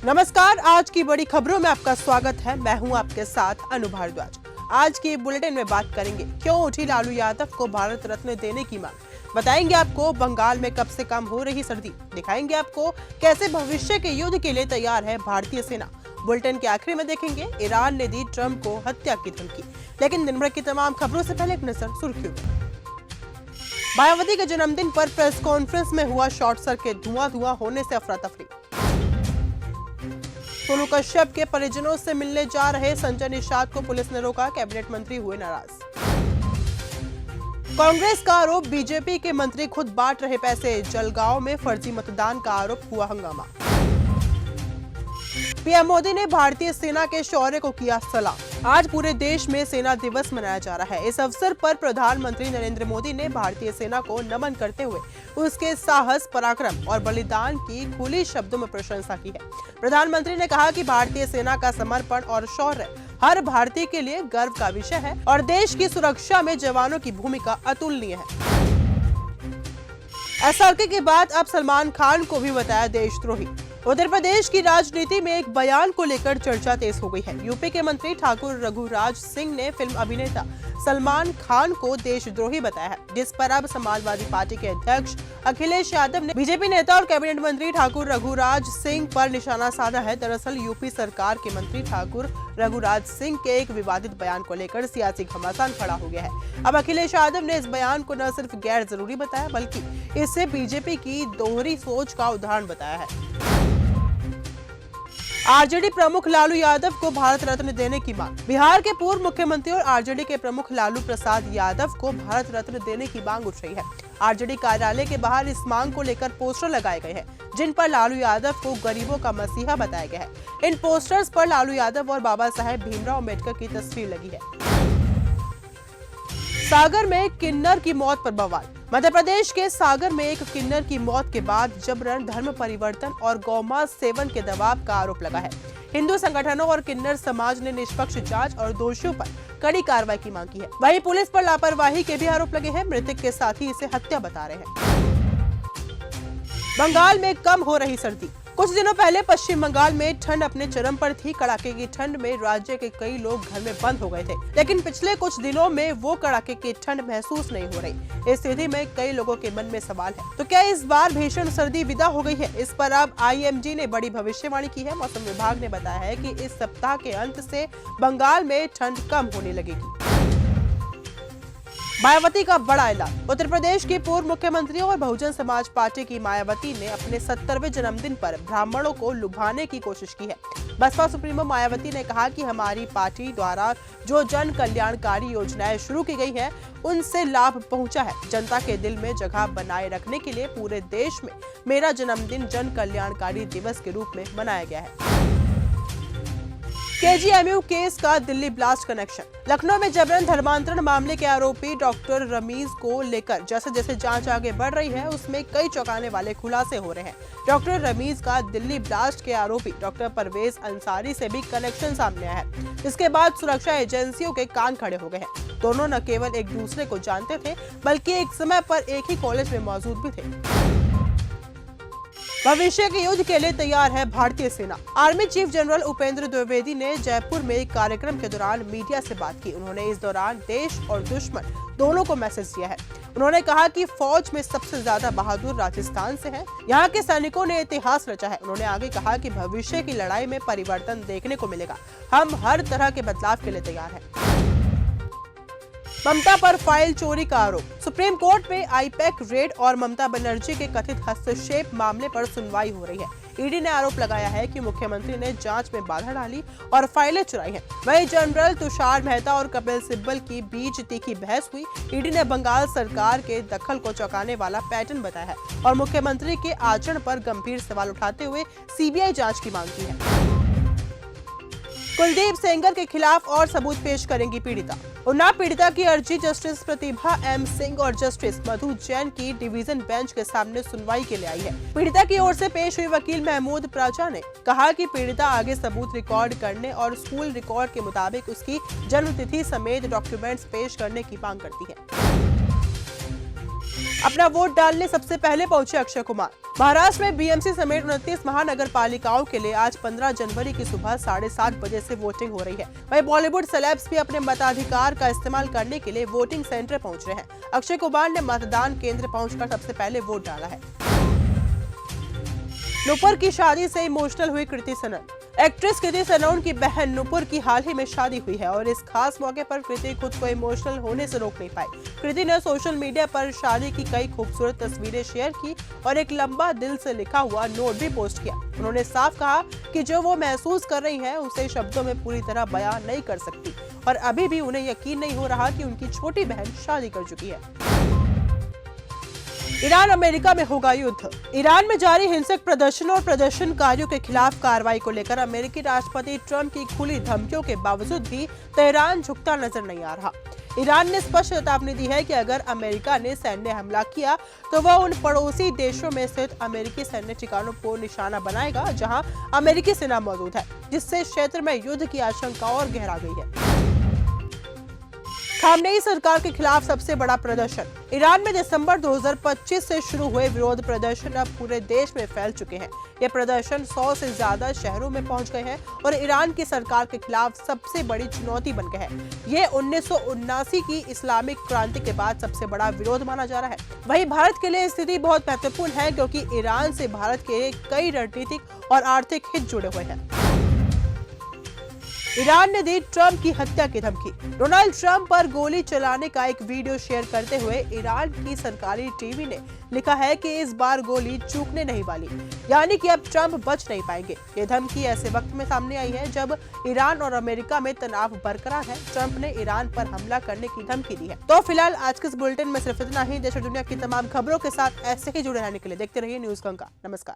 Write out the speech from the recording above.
नमस्कार, आज की बड़ी खबरों में आपका स्वागत है। मैं हूं आपके साथ अनु भारद्वाज। आज के बुलेटिन में बात करेंगे क्यों उठी लालू यादव को भारत रत्न देने की मांग। बताएंगे आपको बंगाल में कब से कम हो रही सर्दी। दिखाएंगे आपको कैसे भविष्य के युद्ध के लिए तैयार है भारतीय सेना। बुलेटिन के आखिर में देखेंगे ईरान ने दी ट्रंप को हत्या की धमकी। लेकिन दिन भर की तमाम खबरों से पहले एक नजर सुर्खियों पर। मायावती के जन्मदिन पर प्रेस कॉन्फ्रेंस में हुआ शॉर्ट सर्किट, धुआं होने से अफरा तफरी। सोनू कश्यप के परिजनों से मिलने जा रहे संजय निषाद को पुलिस ने रोका, कैबिनेट मंत्री हुए नाराज। कांग्रेस का आरोप, बीजेपी के मंत्री खुद बांट रहे पैसे। जलगांव में फर्जी मतदान का आरोप, हुआ हंगामा। पीएम मोदी ने भारतीय सेना के शौर्य को किया सलाम। आज पूरे देश में सेना दिवस मनाया जा रहा है। इस अवसर पर प्रधानमंत्री नरेंद्र मोदी ने भारतीय सेना को नमन करते हुए उसके साहस, पराक्रम और बलिदान की खुली शब्दों में प्रशंसा की है। प्रधानमंत्री ने कहा कि भारतीय सेना का समर्पण और शौर्य हर भारतीय के लिए गर्व का विषय है और देश की सुरक्षा में जवानों की भूमिका अतुलनीय है। एसआरके के बाद अब सलमान खान को भी बताया देशद्रोही। उत्तर प्रदेश की राजनीति में एक बयान को लेकर चर्चा तेज हो गई है। यूपी के मंत्री ठाकुर रघुराज सिंह ने फिल्म अभिनेता सलमान खान को देशद्रोही बताया है, जिस पर अब समाजवादी पार्टी के अध्यक्ष अखिलेश यादव ने बीजेपी नेता और कैबिनेट मंत्री ठाकुर रघुराज सिंह पर निशाना साधा है। दरअसल यूपी सरकार के मंत्री ठाकुर रघुराज सिंह के एक विवादित बयान को लेकर सियासी घमासान खड़ा हो गया है। अब अखिलेश यादव ने इस बयान को न सिर्फ गैर जरूरी बताया, बल्कि इसे बीजेपी की दोहरी सोच का उदाहरण बताया है। आरजेडी प्रमुख लालू यादव को भारत रत्न देने की मांग। बिहार के पूर्व मुख्यमंत्री और आरजेडी के प्रमुख लालू प्रसाद यादव को भारत रत्न देने की मांग उठ रही है। आरजेडी कार्यालय के बाहर इस मांग को लेकर पोस्टर लगाए गए हैं, जिन पर लालू यादव को गरीबों का मसीहा बताया गया है। इन पोस्टर्स पर लालू यादव और बाबा साहेब भीमराव अम्बेडकर की तस्वीर लगी है। सागर में किन्नर की मौत पर बवाल। मध्य प्रदेश के सागर में एक किन्नर की मौत के बाद जबरन धर्म परिवर्तन और गौमांस सेवन के दबाव का आरोप लगा है। हिंदू संगठनों और किन्नर समाज ने निष्पक्ष जांच और दोषियों पर कड़ी कार्रवाई की मांग की है। वहीं पुलिस पर लापरवाही के भी आरोप लगे हैं। मृतक के साथी इसे हत्या बता रहे हैं। बंगाल में कम हो रही सर्दी। कुछ दिनों पहले पश्चिम बंगाल में ठंड अपने चरम पर थी। कड़ाके की ठंड में राज्य के कई लोग घर में बंद हो गए थे, लेकिन पिछले कुछ दिनों में वो कड़ाके की ठंड महसूस नहीं हो रही। इस स्थिति में कई लोगों के मन में सवाल है, तो क्या इस बार भीषण सर्दी विदा हो गई है? इस पर अब आईएमडी ने बड़ी भविष्यवाणी की है। मौसम विभाग ने बताया है कि इस सप्ताह के अंत से बंगाल में ठंड कम होने लगेगी। मायावती का बड़ा ऐलान। उत्तर प्रदेश की पूर्व मुख्यमंत्री और बहुजन समाज पार्टी की मायावती ने अपने 70वें जन्मदिन पर ब्राह्मणों को लुभाने की कोशिश की है। बसपा सुप्रीमो मायावती ने कहा कि हमारी पार्टी द्वारा जो जन कल्याणकारी योजनाएं शुरू की गई हैं, उनसे लाभ पहुंचा है। जनता के दिल में जगह बनाए रखने के लिए पूरे देश में मेरा जन्मदिन जन कल्याणकारी दिवस के रूप में मनाया गया है। केजीएमयू केस का दिल्ली ब्लास्ट कनेक्शन। लखनऊ में जबरन धर्मांतरण मामले के आरोपी डॉक्टर रमीज को लेकर जैसे जैसे जांच आगे बढ़ रही है, उसमें कई चौंकाने वाले खुलासे हो रहे हैं। डॉक्टर रमीज का दिल्ली ब्लास्ट के आरोपी डॉक्टर परवेज अंसारी से भी कनेक्शन सामने आया है। इसके बाद सुरक्षा एजेंसियों के कान खड़े हो गए हैं। दोनों न केवल एक दूसरे को जानते थे, बल्कि एक समय पर एक ही कॉलेज में मौजूद भी थे। भविष्य के युद्ध के लिए तैयार है भारतीय सेना। Army chief general Upendra Dwivedi ने जयपुर में एक कार्यक्रम के दौरान मीडिया से बात की। उन्होंने इस दौरान देश और दुश्मन दोनों को मैसेज दिया है। उन्होंने कहा कि फौज में सबसे ज्यादा बहादुर राजस्थान से हैं। यहाँ के सैनिकों ने इतिहास रचा है। उन्होंने आगे कहा कि भविष्य की लड़ाई में परिवर्तन देखने को मिलेगा। हम हर तरह के बदलाव के लिए तैयार हैं। ममता पर फाइल चोरी का आरोप। सुप्रीम कोर्ट में आईपैक रेड और ममता बनर्जी के कथित हस्तक्षेप मामले पर सुनवाई हो रही है। ईडी ने आरोप लगाया है कि मुख्यमंत्री ने जांच में बाधा डाली और फाइलें चुराई हैं। वहीं जनरल तुषार मेहता और कपिल सिब्बल की बीच तीखी बहस हुई। ईडी ने बंगाल सरकार के दखल को चौंकाने वाला पैटर्न बताया है और मुख्यमंत्री के आचरण पर गंभीर सवाल उठाते हुए सीबीआई जांच की मांग की है। कुलदीप सेंगर के खिलाफ और सबूत पेश करेंगी पीड़िता। उन्नाव पीड़िता की अर्जी जस्टिस प्रतिभा एम सिंह और जस्टिस मधु जैन की डिवीजन बेंच के सामने सुनवाई के लिए आई है। पीड़िता की ओर से पेश हुई वकील महमूद प्राचा ने कहा कि पीड़िता आगे सबूत रिकॉर्ड करने और स्कूल रिकॉर्ड के मुताबिक उसकी जन्म तिथि समेत डॉक्यूमेंट्स पेश करने की मांग करती है। अपना वोट डालने सबसे पहले पहुंचे अक्षय कुमार। महाराष्ट्र में बीएमसी समेत 29 महानगर पालिकाओं के लिए आज 15 जनवरी की सुबह 7:30 बजे से वोटिंग हो रही है। वहीं बॉलीवुड सेलेब्स भी अपने मताधिकार का इस्तेमाल करने के लिए वोटिंग सेंटर पहुंच रहे हैं। अक्षय कुमार ने मतदान केंद्र पहुंचकर सबसे पहले वोट डाला है। नुपुर की शादी से इमोशनल हुई कृति सनन। एक्ट्रेस कृति सनन की बहन नुपुर की हाल ही में शादी हुई है और इस खास मौके पर कृति खुद को इमोशनल होने से रोक नहीं पाई। कृति ने सोशल मीडिया पर शादी की कई खूबसूरत तस्वीरें शेयर की और एक लंबा दिल से लिखा हुआ नोट भी पोस्ट किया। उन्होंने साफ कहा कि जो वो महसूस कर रही हैं उसे शब्दों में पूरी तरह बयान नहीं कर सकती और अभी भी उन्हें यकीन नहीं हो रहा कि उनकी छोटी बहन शादी कर चुकी है। ईरान अमेरिका में होगा युद्ध। ईरान में जारी हिंसक प्रदर्शनों और प्रदर्शनकारियों के खिलाफ कार्रवाई को लेकर अमेरिकी राष्ट्रपति ट्रंप की खुली धमकियों के बावजूद भी तेहरान झुकता नजर नहीं आ रहा। ईरान ने स्पष्ट चेतावनी दी है कि अगर अमेरिका ने सैन्य हमला किया तो वह उन पड़ोसी देशों में स्थित अमेरिकी सैन्य ठिकानों को निशाना बनाएगा जहां अमेरिकी सेना मौजूद है, जिससे क्षेत्र में युद्ध की आशंका और गहरा गई है। खामनेई सरकार के खिलाफ सबसे बड़ा प्रदर्शन। ईरान में दिसंबर 2025 से शुरू हुए विरोध प्रदर्शन अब पूरे देश में फैल चुके हैं। ये प्रदर्शन 100 से ज्यादा शहरों में पहुंच गए हैं और ईरान की सरकार के खिलाफ सबसे बड़ी चुनौती बन गए हैं। ये 1979 की इस्लामिक क्रांति के बाद सबसे बड़ा विरोध माना जा रहा है। वहीं भारत के लिए स्थिति बहुत महत्वपूर्ण है क्योंकि ईरान से भारत के कई रणनीतिक और आर्थिक हित जुड़े हुए हैं। ईरान ने दी ट्रंप की हत्या की धमकी। डोनाल्ड ट्रंप पर गोली चलाने का एक वीडियो शेयर करते हुए ईरान की सरकारी टीवी ने लिखा है कि इस बार गोली चूकने नहीं वाली, यानी कि अब ट्रंप बच नहीं पाएंगे। ये धमकी ऐसे वक्त में सामने आई है जब ईरान और अमेरिका में तनाव बरकरार है। ट्रंप ने ईरान पर हमला करने की धमकी दी है। तो फिलहाल आज के इस बुलेटिन में सिर्फ इतना ही। देश और दुनिया की तमाम खबरों के साथ ऐसे ही जुड़े रहने के लिए देखते रहिए न्यूज़ गंगा। नमस्कार।